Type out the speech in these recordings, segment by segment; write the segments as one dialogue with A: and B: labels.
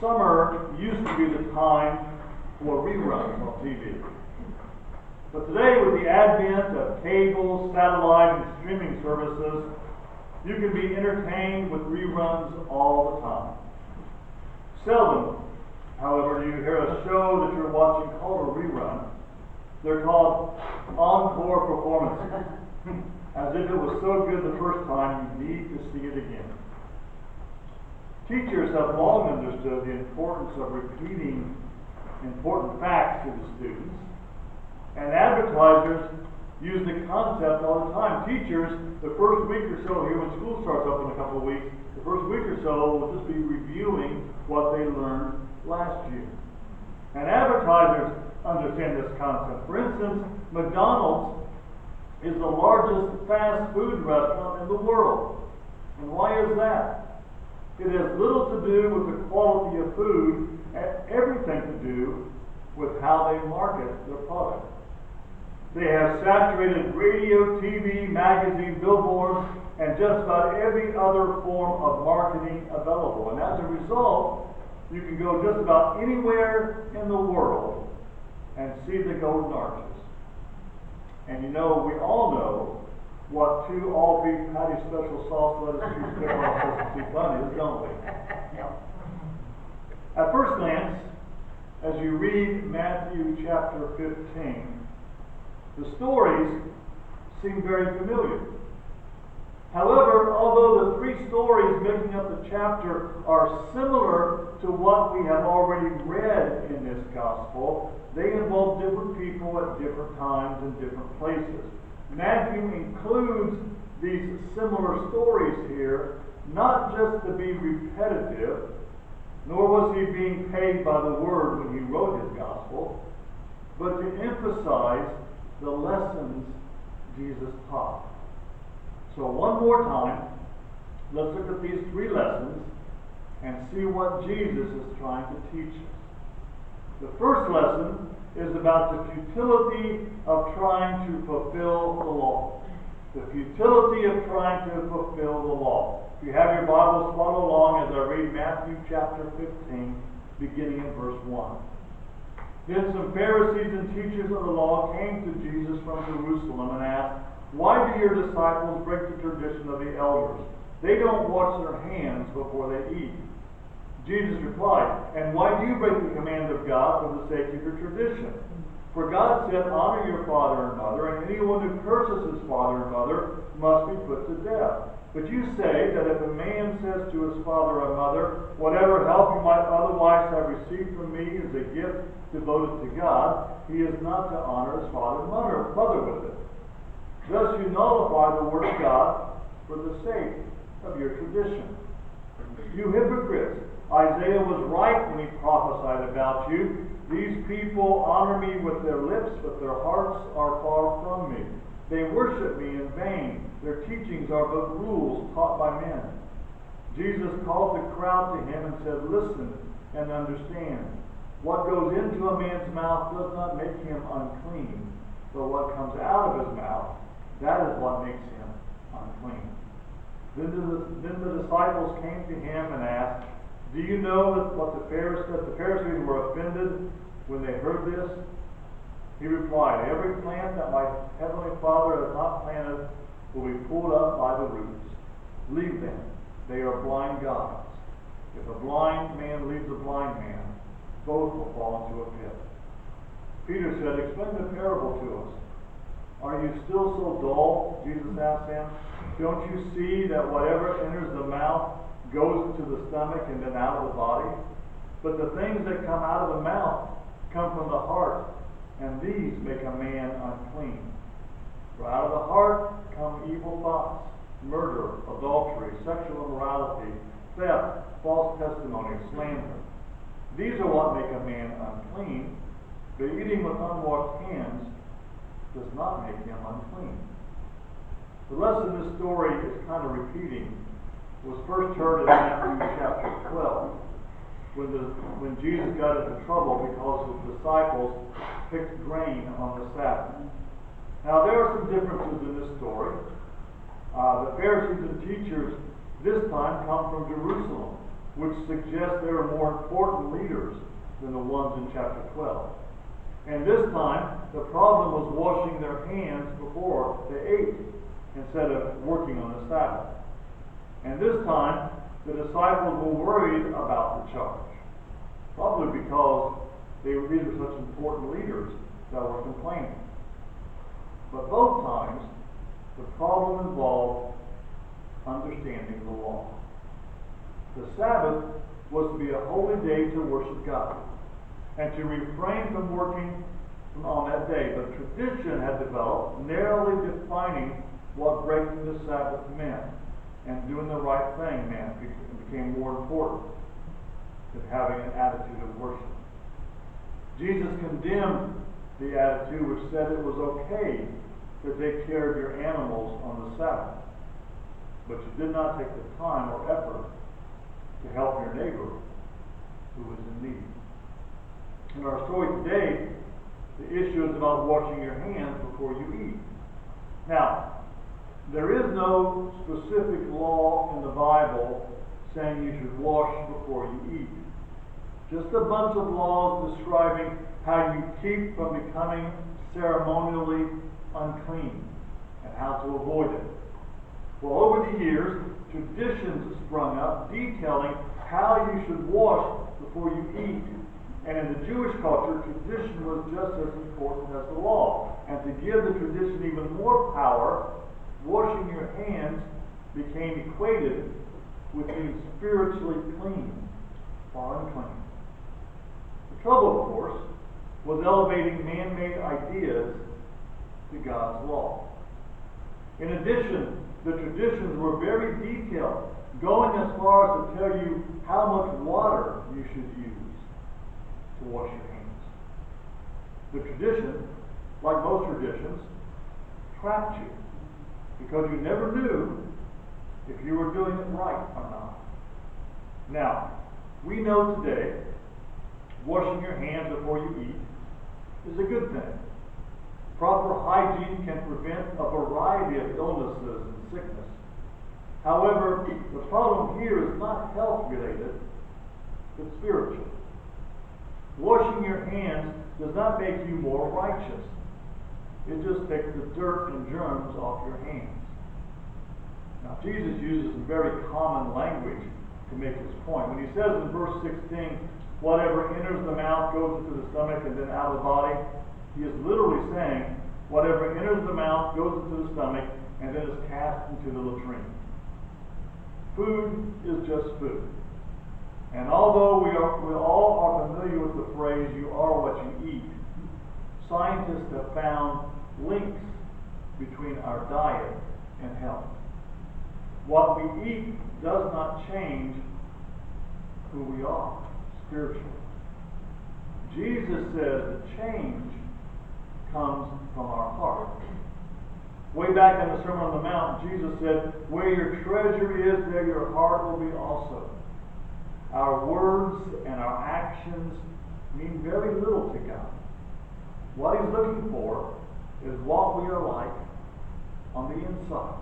A: Summer used to be the time for reruns on TV. But today, with the advent of cable, satellite, and streaming services, you can be entertained with reruns all the time. Seldom, however, do you hear a show that you're watching called a rerun. They're called encore performances, as if it was so good the first time you need to see it again. Teachers have long understood the importance of repeating important facts to the students, and advertisers use the concept all the time. Teachers, the first week or so here when school starts up in a couple of weeks, the first week or so will just be reviewing what they learned last year. And advertisers understand this concept. For instance, McDonald's is the largest fast food restaurant in the world. And why is that? It has little to do with the quality of food and everything to do with how they market their product. They have saturated radio, TV, magazine, billboards, and just about every other form of marketing available. And as a result, you can go just about anywhere in the world and see the golden arches. And you know, we all know what 2 all-beef patty special sauce, lettuce, cheese, pickle, sesame bun is, don't we? At first glance, as you read Matthew chapter 15, the stories seem very familiar. However, although the 3 stories making up the chapter are similar to what we have already read in this gospel, they involve different people at different times and different places. Matthew includes these similar stories here, not just to be repetitive, nor was he being paid by the word when he wrote his gospel, but to emphasize the lessons Jesus taught. So one more time, let's look at these 3 lessons and see what Jesus is trying to teach us. The first lesson is about the futility of trying to fulfill the law. The futility of trying to fulfill the law. If you have your Bibles, follow along as I read Matthew chapter 15, beginning in verse 1. Then some Pharisees and teachers of the law came to Jesus from Jerusalem and asked, "Why do your disciples break the tradition of the elders? They don't wash their hands before they eat." Jesus replied, "And why do you break the command of God for the sake of your tradition? For God said, 'Honor your father and mother,' and anyone who curses his father and mother must be put to death. But you say that if a man says to his father or mother, 'Whatever help you might otherwise have received from me is a gift devoted to God,' he is not to honor his father and mother with it. Thus you nullify the word of God for the sake of your tradition. You hypocrites! Isaiah was right when he prophesied about you. These people honor me with their lips, but their hearts are far from me. They worship me in vain. Their teachings are but rules taught by men." Jesus called the crowd to him and said, "Listen and understand. What goes into a man's mouth does not make him unclean, but what comes out of his mouth, that is what makes him unclean." Then the disciples came to him and asked, "Do you know that the Pharisees were offended when they heard this?" He replied, "Every plant that my heavenly Father has not planted will be pulled up by the roots. Leave them. They are blind guides. If a blind man leads a blind man, both will fall into a pit." Peter said, "Explain the parable to us." "Are you still so dull?" Jesus asked him. "Don't you see that whatever enters the mouth goes into the stomach and then out of the body? But the things that come out of the mouth come from the heart, and these make a man unclean. For out of the heart come evil thoughts, murder, adultery, sexual immorality, theft, false testimony, slander. These are what make a man unclean, but eating with unwashed hands does not make him unclean." The lesson this story is kind of repeating was first heard in Matthew chapter 12, when Jesus got into trouble because his disciples picked grain on the Sabbath. Now there are some differences in this story. The Pharisees and teachers this time come from Jerusalem, which suggests they were more important leaders than the ones in chapter 12. And this time, the problem was washing their hands before they ate, instead of working on the Sabbath. And this time, the disciples were worried about the charge, probably because these were such important leaders that were complaining. But both times, the problem involved understanding the law. The Sabbath was to be a holy day to worship God, and to refrain from working on that day. But tradition had developed, narrowly defining what breaking the Sabbath meant, and doing the right thing meant. It became more important than having an attitude of worship. Jesus condemned the attitude which said it was okay to take care of your animals on the Sabbath, but you did not take the time or effort to help your neighbor who was in need. In our story today, the issue is about washing your hands before you eat. Now, there is no specific law in the Bible saying you should wash before you eat. Just a bunch of laws describing how you keep from becoming ceremonially unclean and how to avoid it. Well, over the years, traditions sprung up detailing how you should wash before you eat. And in the Jewish culture, tradition was just as important as the law. And to give the tradition even more power, washing your hands became equated with being spiritually clean or unclean. The trouble, of course, was elevating man-made ideas to God's law. In addition, the traditions were very detailed, going as far as to tell you how much water you should use to wash your hands. The tradition, like most traditions, trapped you, because you never knew if you were doing it right or not. Now, we know today washing your hands before you eat is a good thing. Proper hygiene can prevent a variety of illnesses and sickness. However, the problem here is not health related, but spiritual. Washing your hands does not make you more righteous. It just takes the dirt and germs off your hands. Now, Jesus uses some very common language to make his point. When he says in verse 16, whatever enters the mouth goes into the stomach and then out of the body, he is literally saying, whatever enters the mouth goes into the stomach and then is cast into the latrine. Food is just food. And although we all are familiar with the phrase, you are what you eat, scientists have found links between our diet and health. What we eat does not change who we are spiritually. Jesus says the change comes from our heart. Way back in the Sermon on the Mount, Jesus said, where your treasure is, there your heart will be also. Our words and our actions mean very little to God. What he's looking for is what we are like on the inside.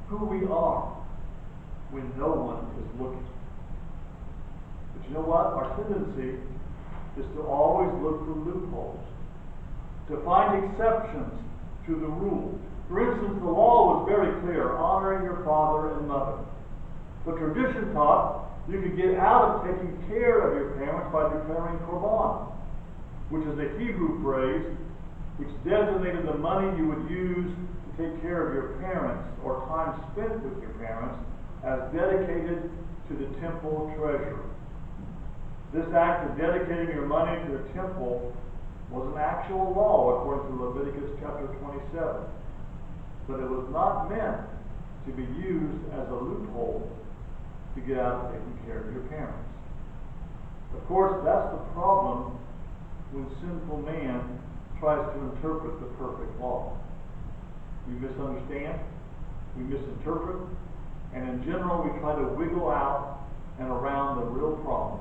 A: Who we are when no one is looking. But you know what? Our tendency is to always look for loopholes, to find exceptions to the rule. For instance, the law was very clear, honoring your father and mother. But tradition taught you could get out of taking care of your parents by declaring korban, which is a Hebrew phrase which designated the money you would use to take care of your parents or time spent with your parents as dedicated to the temple treasury. This act of dedicating your money to the temple was an actual law according to Leviticus chapter 27. But it was not meant to be used as a loophole to get out of taking care of your parents. Of course, that's the problem when sinful man tries to interpret the perfect law. We misunderstand, we misinterpret, and in general we try to wiggle out and around the real problem.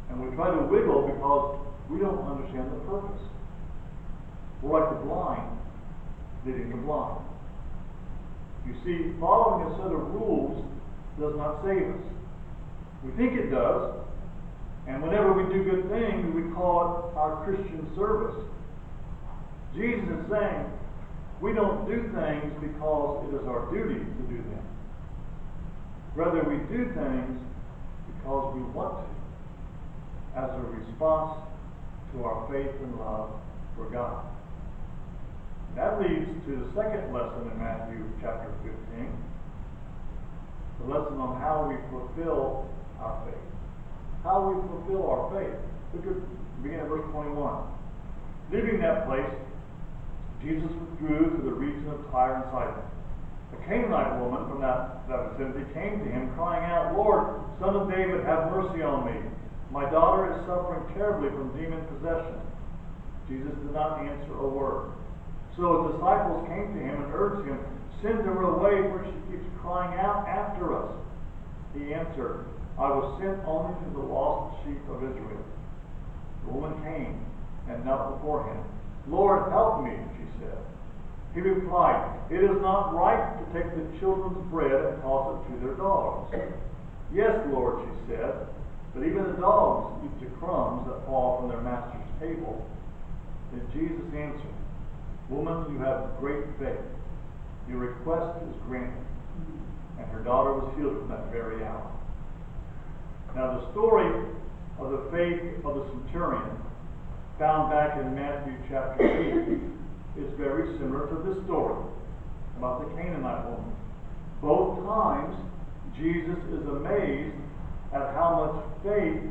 A: And we try to wiggle because we don't understand the purpose. We're like the blind leading the blind. You see, following a set of rules does not save us. think it does. And whenever we do good things, we call it our Christian service. Jesus is saying, we don't do things because it is our duty to do them. Rather, we do things because we want to, as a response to our faith and love for God. That leads to the second lesson in Matthew chapter 15, the lesson on how we fulfill our faith. How we fulfill our faith. Look at begin at verse 21. Leaving that place, Jesus withdrew to the region of Tyre and Sidon. A Canaanite woman from that vicinity came to him, crying out, "Lord, Son of David, have mercy on me. My daughter is suffering terribly from demon possession." Jesus did not answer a word. So his disciples came to him and urged him, "Send her away, for she keeps crying out after us." He answered, "I was sent only to the lost sheep of Israel." The woman came and knelt before him. "Lord, help me," she said. He replied, "It is not right to take the children's bread and toss it to their dogs." "Yes, Lord," she said, "but even the dogs eat the crumbs that fall from their master's table." Then Jesus answered, "Woman, you have great faith. Your request is granted." And her daughter was healed from that very hour. Now the story of the faith of the centurion, found back in Matthew chapter 8, is very similar to this story about the Canaanite woman. Both times, Jesus is amazed at how much faith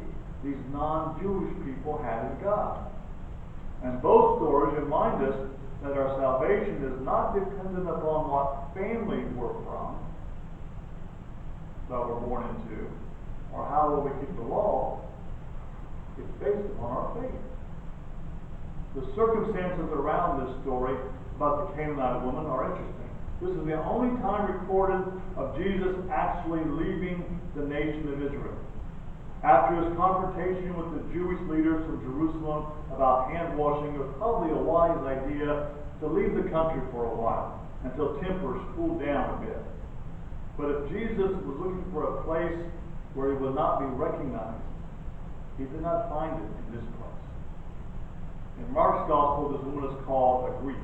A: these non-Jewish people had in God. And both stories remind us that our salvation is not dependent upon what family we're from, that we're born into, or how well we keep the law. It's based upon our faith. The circumstances around this story about the Canaanite woman are interesting. This is the only time recorded of Jesus actually leaving the nation of Israel. After his confrontation with the Jewish leaders from Jerusalem about hand washing, it was probably a wise idea to leave the country for a while until tempers cooled down a bit. But if Jesus was looking for a place where he would not be recognized, he did not find it in this place. In Mark's gospel, this woman is called a Greek.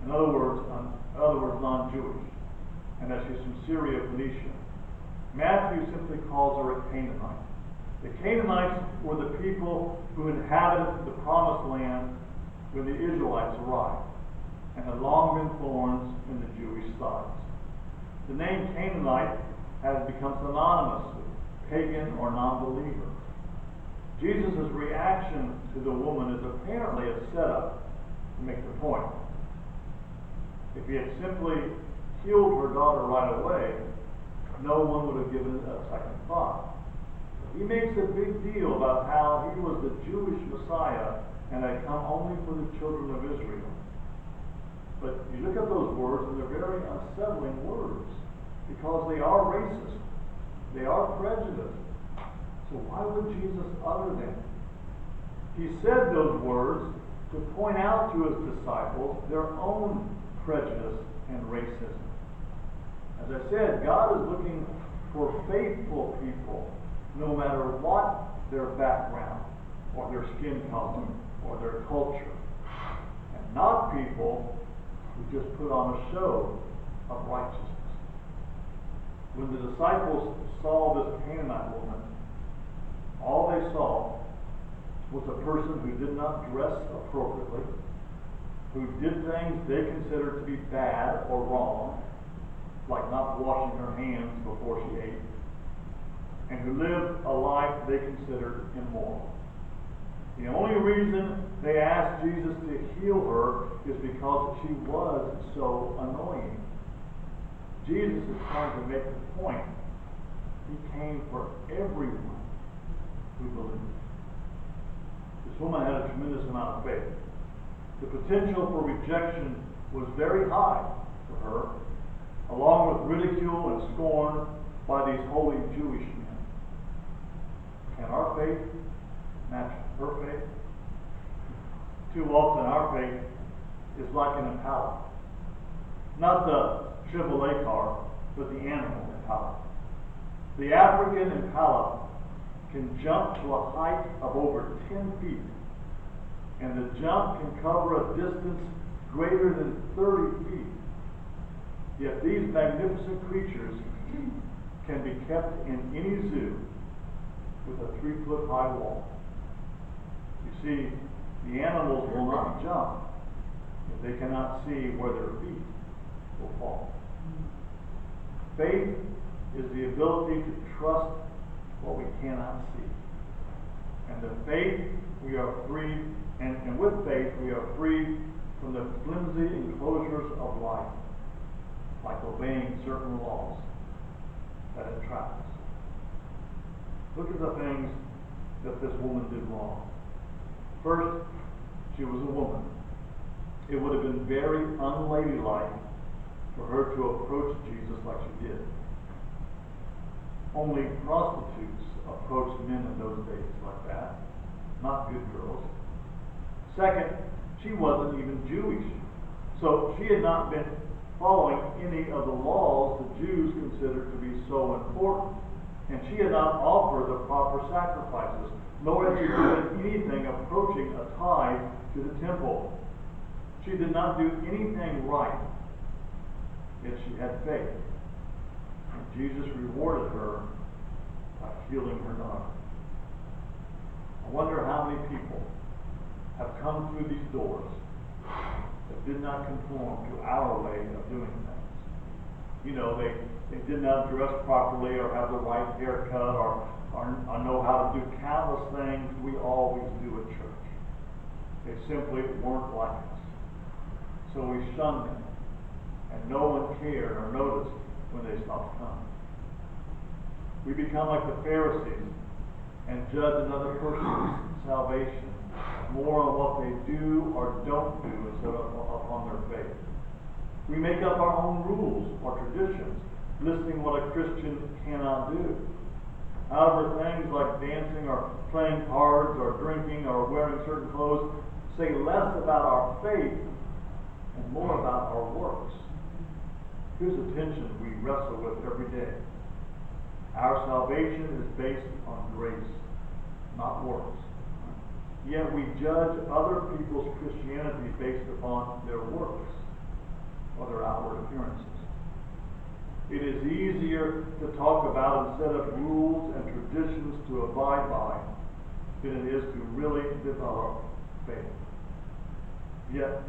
A: In other words, non-Jewish, and that she's from Syria, Phoenicia. Matthew simply calls her a Canaanite. The Canaanites were the people who inhabited the promised land when the Israelites arrived, and had long been thorns in the Jewish sides. The name Canaanite has become synonymous with pagan or non-believer. Jesus' reaction to the woman is apparently a setup to make the point. If he had simply healed her daughter right away, no one would have given it a second thought. He makes a big deal about how he was the Jewish Messiah and had come only for the children of Israel. But you look at those words, and they're very unsettling words, because they are racist. They are prejudiced. So why would Jesus utter them? He said those words to point out to his disciples their own prejudice and racism. As I said, God is looking for faithful people, no matter what their background, or their skin color, or their culture. And not people who just put on a show of righteousness. When the disciples saw this Canaanite woman, all they saw was a person who did not dress appropriately, who did things they considered to be bad or wrong, like not washing her hands before she ate, and who lived a life they considered immoral. The only reason they asked Jesus to heal her is because she was so annoying. Jesus is trying to make the point. He came for everyone who believed. This woman had a tremendous amount of faith. The potential for rejection was very high for her, along with ridicule and scorn by these holy Jewish men. Can our faith match her faith? Too often our faith is like an Impala. Not the Chevrolet car, but the animal Impala. The African Impala can jump to a height of over 10 feet, and the jump can cover a distance greater than 30 feet. Yet these magnificent creatures can be kept in any zoo with a 3-foot-high wall. You see, the animals will not jump if they cannot see where their feet will fall. Faith is the ability to trust what we cannot see. And the faith we are free, and with faith we are free from the flimsy enclosures of life, like obeying certain laws that entrap us. Look at the things that this woman did wrong. First, she was a woman. It would have been very unladylike for her to approach Jesus like she did. Only prostitutes approached men in those days like that, not good girls. Second, she wasn't even Jewish, so she had not been following any of the laws the Jews considered to be so important, and she had not offered the proper sacrifices, nor had she done anything approaching a tithe to the temple. She did not do anything right, yet she had faith. And Jesus rewarded her by healing her daughter. I wonder how many people have come through these doors that did not conform to our way of doing things. You know, they did not dress properly or have the right haircut or know how to do countless things we always do at church. They simply weren't like us. So we shunned them, and no one cared or noticed when they stopped coming. We become like the Pharisees and judge another person's salvation more on what they do or don't do instead of upon their faith. We make up our own rules or traditions, listing what a Christian cannot do. However, things like dancing or playing cards or drinking or wearing certain clothes say less about our faith and more about our works. Here's a tension we wrestle with every day. Our salvation is based on grace, not works. Yet we judge other people's Christianity based upon their works or their outward appearances. It is easier to talk about and set up rules and traditions to abide by than it is to really develop faith. Yet,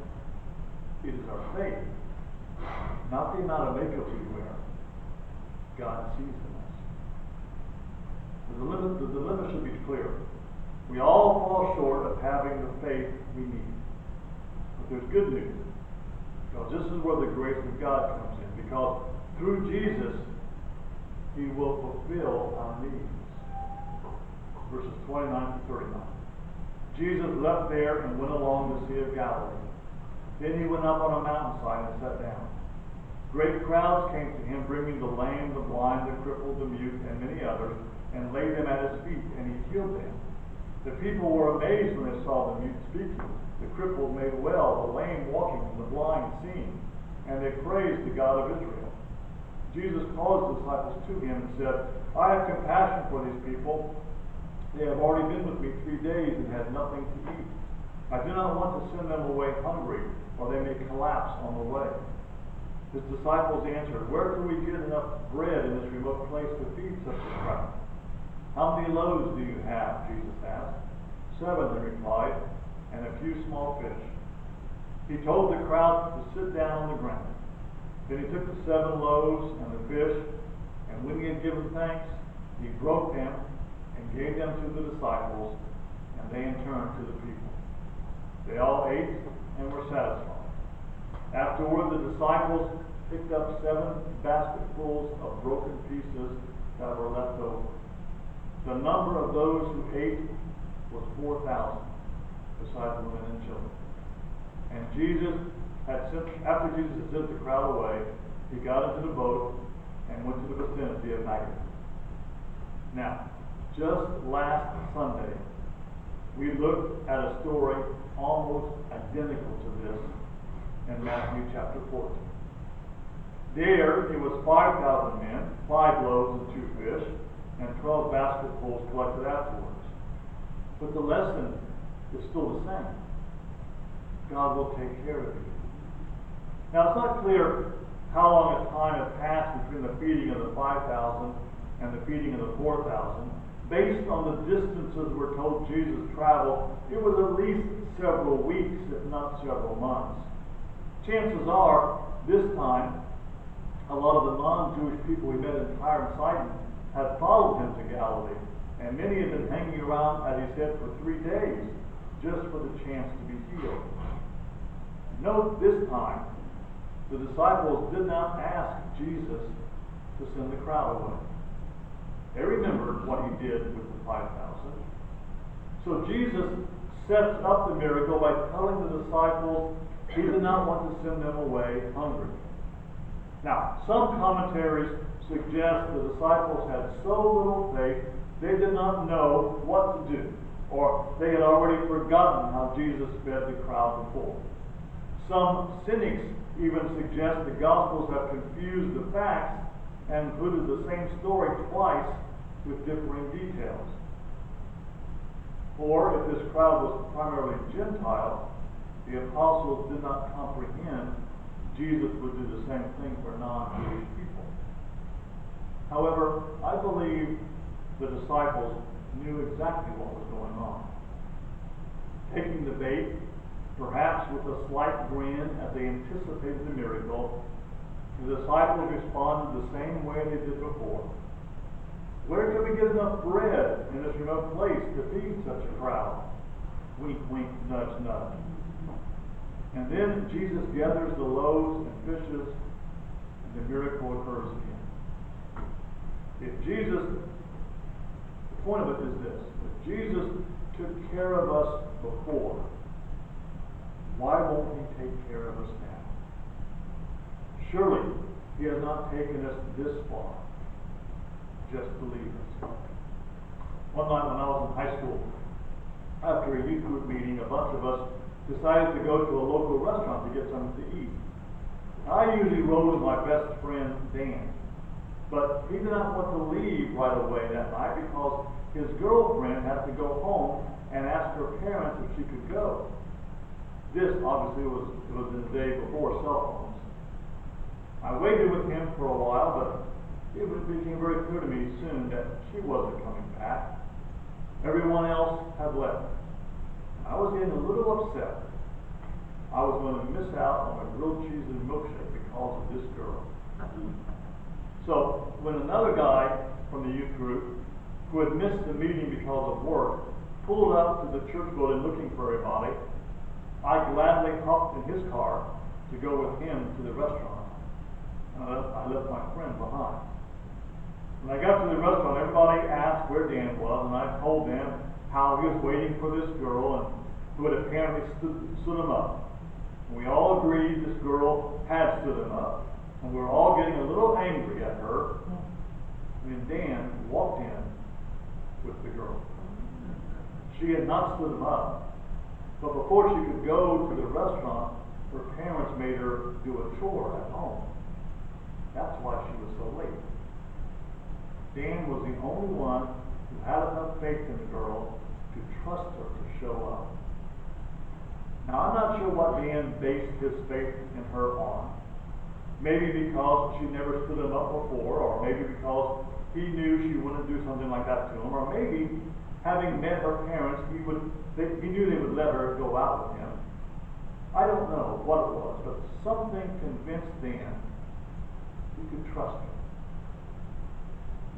A: it is our faith, not the amount of makeup we wear, God sees in us. The dilemma should be clear. We all fall short of having the faith we need. But there's good news, because this is where the grace of God comes in. Because through Jesus, He will fulfill our needs. Verses 29 to 39. Jesus left there and went along the Sea of Galilee. Then He went up on a mountainside and sat down. Great crowds came to Him, bringing the lame, the blind, the crippled, the mute, and many others, and laid them at His feet, and He healed them. The people were amazed when they saw the mute speaking, the crippled made well, the lame walking, and the blind seeing, and they praised the God of Israel. Jesus called His disciples to Him and said, I have compassion for these people. They have already been with me 3 days and had nothing to eat. I do not want to send them away hungry, or they may collapse on the way. His disciples answered, Where can we get enough bread in this remote place to feed such a crowd? How many loaves do you have? Jesus asked. 7, they replied, and a few small fish. He told the crowd to sit down on the ground. Then He took the 7 loaves and the fish, and when He had given thanks, He broke them and gave them to the disciples, and they in turn to the people. They all ate and were satisfied. Afterward, the disciples picked up 7 basketfuls of broken pieces that were left over. The number of those who ate was 4,000, besides women and children. And after Jesus had sent the crowd away, He got into the boat and went to the vicinity of Magdala. Now, just last Sunday, we looked at a story almost identical to this in Matthew chapter 14. There, it was 5,000 men, 5 loaves and 2 fish, and 12 basketfuls collected afterwards. But the lesson is still the same. God will take care of you. Now, it's not clear how long a time had passed between the feeding of the 5,000 and the feeding of the 4,000. Based on the distances we're told Jesus traveled, it was at least several weeks, if not several months. Chances are, this time, a lot of the non-Jewish people we met in Tyre and Sidon had followed him to Galilee, and many had been hanging around, as he said, for 3 days, just for the chance to be healed. Note this time, the disciples did not ask Jesus to send the crowd away. They remembered what he did with the 5,000. So Jesus sets up the miracle by telling the disciples he did not want to send them away hungry. Now, some commentaries suggest the disciples had so little faith they did not know what to do, or they had already forgotten how Jesus fed the crowd before. Some cynics even suggest the Gospels have confused the facts and included the same story twice with differing details. Or, if this crowd was primarily Gentile, the apostles did not comprehend Jesus would do the same thing for non-Jewish people. However, I believe the disciples knew exactly what was going on. Taking the bait, perhaps with a slight grin as they anticipated the miracle, the disciples responded the same way they did before. Where can we get enough bread in this remote place to feed such a crowd? Wink, wink, nudge, nudge. And then Jesus gathers the loaves and fishes, and the miracle occurs again. The point of it is this: if Jesus took care of us before, why won't he take care of us now? Surely he has not taken us this far just to leave us. One night when I was in high school, after a youth group meeting, a bunch of us decided to go to a local restaurant to get something to eat. I usually rode with my best friend Dan, but he did not want to leave right away that night because his girlfriend had to go home and ask her parents if she could go. This obviously was in the day before cell phones. I waited with him for a while, but it became very clear to me soon that she wasn't coming back. Everyone else had left. I was getting a little upset. I was going to miss out on a grilled cheese and milkshake because of this girl. So when another guy from the youth group, who had missed the meeting because of work, pulled up to the church building looking for everybody, I gladly hopped in his car to go with him to the restaurant. I left my friend behind. When I got to the restaurant, everybody asked where Dan was, and I told them how he was waiting for this girl and who had apparently stood him up. And we all agreed this girl had stood him up, and we were all getting a little angry at her when Dan walked in with the girl. She had not stood him up, but before she could go to the restaurant, her parents made her do a chore at home. That's why she was so late. Dan was the only one who had enough faith in the girl to trust her to show up. Now, I'm not sure what Dan based his faith in her on. Maybe because she never stood him up before, or maybe because he knew she wouldn't do something like that to him, or maybe, having met her parents, he knew they would let her go out with him. I don't know what it was, but something convinced Dan he could trust her.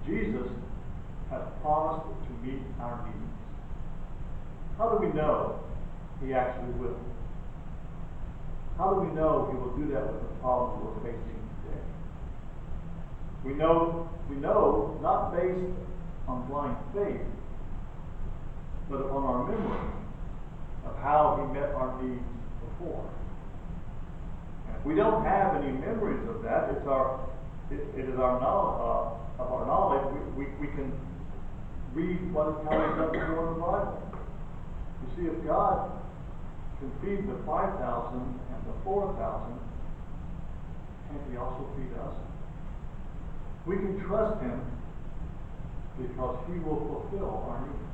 A: Jesus has promised to meet our needs. How do we know he actually will? How do we know he will do that with the problems we're facing today? We know not based on blind faith, but upon our memory of how he met our needs before. And if we don't have any memories of that, it is our knowledge of our knowledge. We can read what is how he's done before in the Bible. You see, if God can feed the 5,000 and the 4,000, can't he also feed us? We can trust him because He will fulfill our needs.